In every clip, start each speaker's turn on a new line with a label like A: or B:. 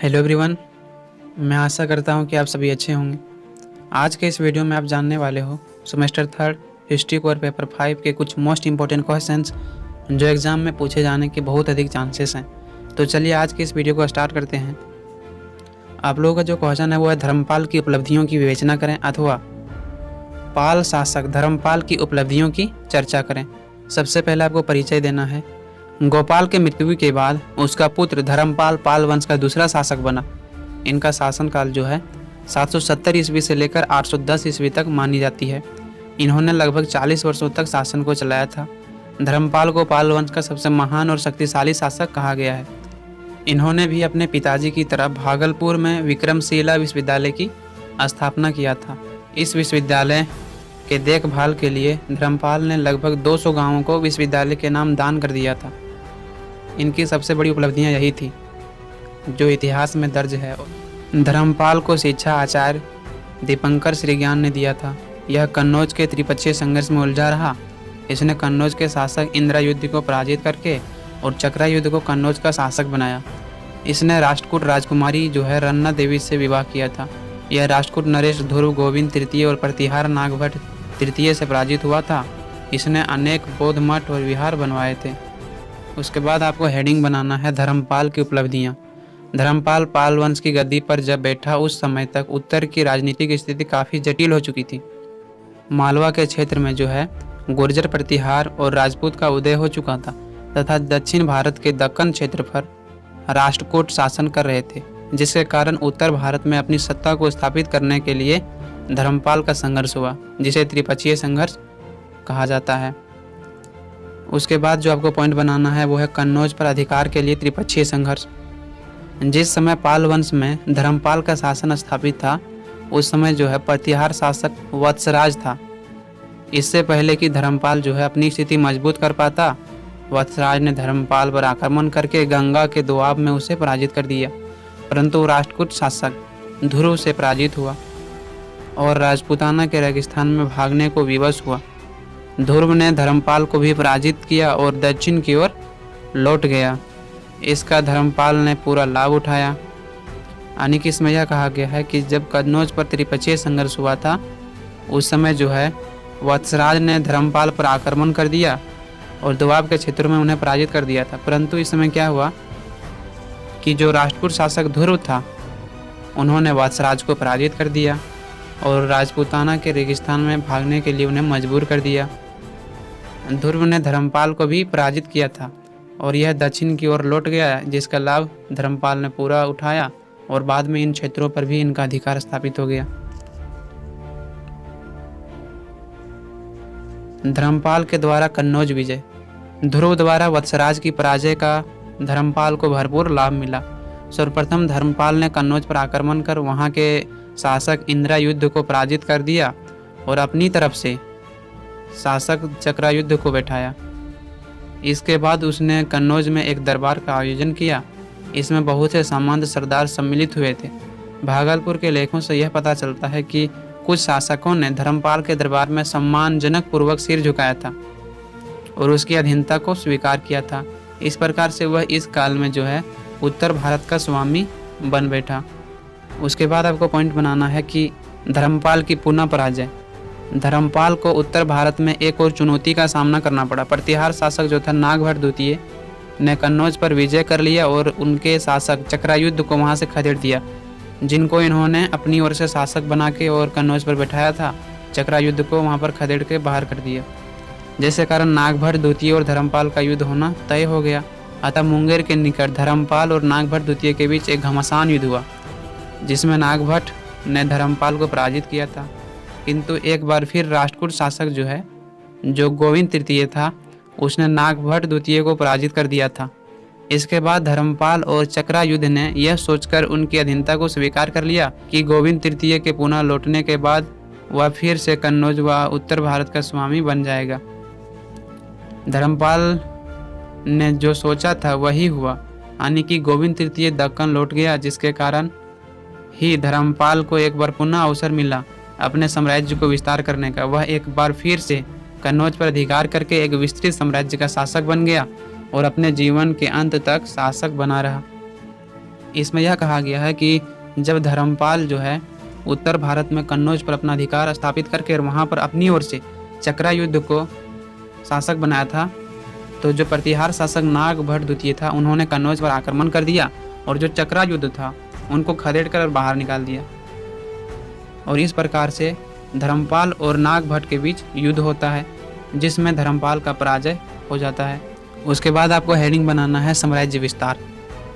A: Hello everyone, मैं आशा करता हूं कि आप सभी अच्छे होंगे। आज के इस वीडियो में आप जानने वाले हो semester third history core paper 5 के कुछ मोस्ट इम्पोर्टेंट क्वेश्चंस जो एग्ज़ाम में पूछे जाने के बहुत अधिक चांसेस हैं। तो चलिए आज के इस वीडियो को स्टार्ट करते हैं। आप लोगों का जो क्वेश्चन है वो है धर्मपाल की उपलब्धियों की विवेचना करें अथवा पाल शासक धर्मपाल की उपलब्धियों की चर्चा करें। सबसे पहले आपको परिचय देना है। गोपाल के मृत्यु के बाद उसका पुत्र धर्मपाल पाल वंश का दूसरा शासक बना। इनका शासनकाल जो है 770 ईस्वी से लेकर 810 ईस्वी तक मानी जाती है। इन्होंने लगभग 40 वर्षों तक शासन को चलाया था। धर्मपाल को पाल वंश का सबसे महान और शक्तिशाली शासक कहा गया है। इन्होंने भी अपने पिताजी की तरह भागलपुर में विक्रमशिला विश्वविद्यालय की स्थापना किया था। इस विश्वविद्यालय के देखभाल के लिए धर्मपाल ने लगभग 200 गांवों को विश्वविद्यालय के नाम दान कर दिया था। इनकी सबसे बड़ी उपलब्धियां यही थी जो इतिहास में दर्ज है। धर्मपाल को शिक्षा आचार्य दीपंकर श्रीज्ञान ने दिया था। यह कन्नौज के त्रिपक्षीय संघर्ष में उलझा रहा। इसने कन्नौज के शासक इंद्रायुध को पराजित करके और चक्रायुध को कन्नौज का शासक बनाया। इसने राष्ट्रकूट राजकुमारी जो है रन्ना देवी से विवाह किया था। यह राष्ट्रकूट नरेश ध्रुव गोविंद तृतीय और प्रतिहार नागभट्ट तृतीय से पराजित हुआ था। इसने अनेक बौद्ध मठ और विहार बनवाए थे। उसके बाद आपको हेडिंग बनाना है धर्मपाल की उपलब्धियां। धर्मपाल पाल वंश की गद्दी पर जब बैठा उस समय तक उत्तर की राजनीतिक स्थिति काफ़ी जटिल हो चुकी थी। मालवा के क्षेत्र में जो है गुर्जर प्रतिहार और राजपूत का उदय हो चुका था तथा दक्षिण भारत के दक्कन क्षेत्र पर राष्ट्रकूट शासन कर रहे थे, जिसके कारण उत्तर भारत में अपनी सत्ता को स्थापित करने के लिए धर्मपाल का संघर्ष हुआ, जिसे त्रिपक्षीय संघर्ष कहा जाता है। उसके बाद जो आपको पॉइंट बनाना है वो है कन्नौज पर अधिकार के लिए त्रिपक्षीय संघर्ष। जिस समय पाल वंश में धर्मपाल का शासन स्थापित था उस समय जो है प्रतिहार शासक वत्सराज था। इससे पहले कि धर्मपाल जो है अपनी स्थिति मजबूत कर पाता, वत्सराज ने धर्मपाल पर आक्रमण करके गंगा के दोआब में उसे पराजित कर दिया। परंतु राष्ट्रकूट शासक ध्रुव से पराजित हुआ और राजपूताना के रेगिस्तान में भागने को विवश हुआ। ध्रुव ने धर्मपाल को भी पराजित किया और दक्षिण की ओर लौट गया। इसका धर्मपाल ने पूरा लाभ उठाया। यानी कि इसमें यह कहा गया है कि जब कन्नौज पर त्रिपक्षीय संघर्ष हुआ था उस समय जो है वत्सराज ने धर्मपाल पर आक्रमण कर दिया और दोआब के क्षेत्रों में उन्हें पराजित कर दिया था। परंतु इस समय क्या हुआ कि जो राष्ट्रकूट शासक ध्रुव था उन्होंने वत्सराज को पराजित कर दिया और राजपूताना के रेगिस्तान में भागने के लिए उन्हें मजबूर कर दिया। ध्रुव ने धर्मपाल को भी पराजित किया था और यह दक्षिण की ओर लौट गया, जिसका लाभ धर्मपाल ने पूरा उठाया और बाद में इन क्षेत्रों पर भी इनका अधिकार स्थापित हो गया। धर्मपाल के द्वारा कन्नौज विजय। ध्रुव द्वारा वत्सराज की पराजय का धर्मपाल को भरपूर लाभ मिला। सर्वप्रथम धर्मपाल ने कन्नौज पर आक्रमण कर वहां के शासक इंद्रायुध को पराजित कर दिया और अपनी तरफ से शासक चक्रायुध को बैठाया। इसके बाद उसने कन्नौज में एक दरबार का आयोजन किया। इसमें बहुत से सामंत सरदार सम्मिलित हुए थे। भागलपुर के लेखों से यह पता चलता है कि कुछ शासकों ने धर्मपाल के दरबार में सम्मानजनक पूर्वक सिर झुकाया था और उसकी अधीनता को स्वीकार किया था। इस प्रकार से वह इस काल में जो है उत्तर भारत का स्वामी बन बैठा। उसके बाद आपको पॉइंट बनाना है कि धर्मपाल की पुनः पराजय। धर्मपाल को उत्तर भारत में एक और चुनौती का सामना करना पड़ा। प्रतिहार शासक जो था नागभट्ट द्वितीय ने कन्नौज पर विजय कर लिया और उनके शासक चक्रायुध को वहां से खदेड़ दिया, जिनको इन्होंने अपनी ओर से शासक बना के और कन्नौज पर बैठाया था। चक्रायुध को वहां पर खदेड़ के बाहर कर दिया, जिसके कारण नागभट्ट द्वितीय और धर्मपाल का युद्ध होना तय हो गया। अतः मुंगेर के निकट धर्मपाल और नागभट्ट द्वितीय के बीच एक घमासान युद्ध हुआ, जिसमें नागभट्ट ने धर्मपाल को पराजित किया था। किंतु एक बार फिर राष्ट्रकूट शासक जो है जो गोविंद तृतीय था उसने नागभट्ट द्वितीय को पराजित कर दिया था। इसके बाद धर्मपाल और चक्रायुध ने यह सोचकर उनकी अधीनता को स्वीकार कर लिया कि गोविंद तृतीय के पुनः लौटने के बाद वह फिर से कन्नौज व उत्तर भारत का स्वामी बन जाएगा। धर्मपाल ने जो सोचा था वही हुआ, यानी कि गोविंद तृतीय दक्कन लौट गया, जिसके कारण ही धर्मपाल को एक बार पुनः अवसर मिला अपने साम्राज्य को विस्तार करने का। वह एक बार फिर से कन्नौज पर अधिकार करके एक विस्तृत साम्राज्य का शासक बन गया और अपने जीवन के अंत तक शासक बना रहा। इसमें यह कहा गया है कि जब धर्मपाल जो है उत्तर भारत में कन्नौज पर अपना अधिकार स्थापित करके और वहाँ पर अपनी ओर से चक्रा युद्ध को शासक बनाया था, तो जो प्रतिहार शासक नागभट्ट द्वितीय था उन्होंने कन्नौज पर आक्रमण कर दिया और जो चक्रा युद्ध था उनको खदेड़ कर बाहर निकाल दिया। और इस प्रकार से धर्मपाल और नागभट्ट के बीच युद्ध होता है जिसमें धर्मपाल का पराजय हो जाता है। उसके बाद आपको हेडिंग बनाना है साम्राज्य विस्तार।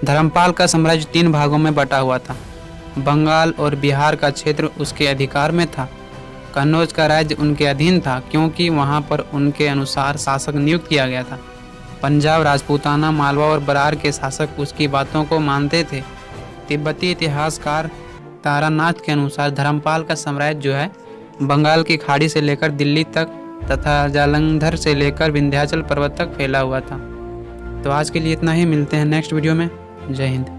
A: धर्मपाल का साम्राज्य 3 भागों में बटा हुआ था। बंगाल और बिहार का क्षेत्र उसके अधिकार में था। कन्नौज का राज्य उनके अधीन था क्योंकि वहां पर उनके अनुसार शासक नियुक्त किया गया था। पंजाब, राजपूताना, मालवा और बरार के शासक उसकी बातों को मानते थे। तिब्बती इतिहासकार तारानाथ के अनुसार धर्मपाल का साम्राज्य जो है बंगाल की खाड़ी से लेकर दिल्ली तक तथा जालंधर से लेकर विंध्याचल पर्वत तक फैला हुआ था। तो आज के लिए इतना ही, मिलते हैं नेक्स्ट वीडियो में। जय हिंद।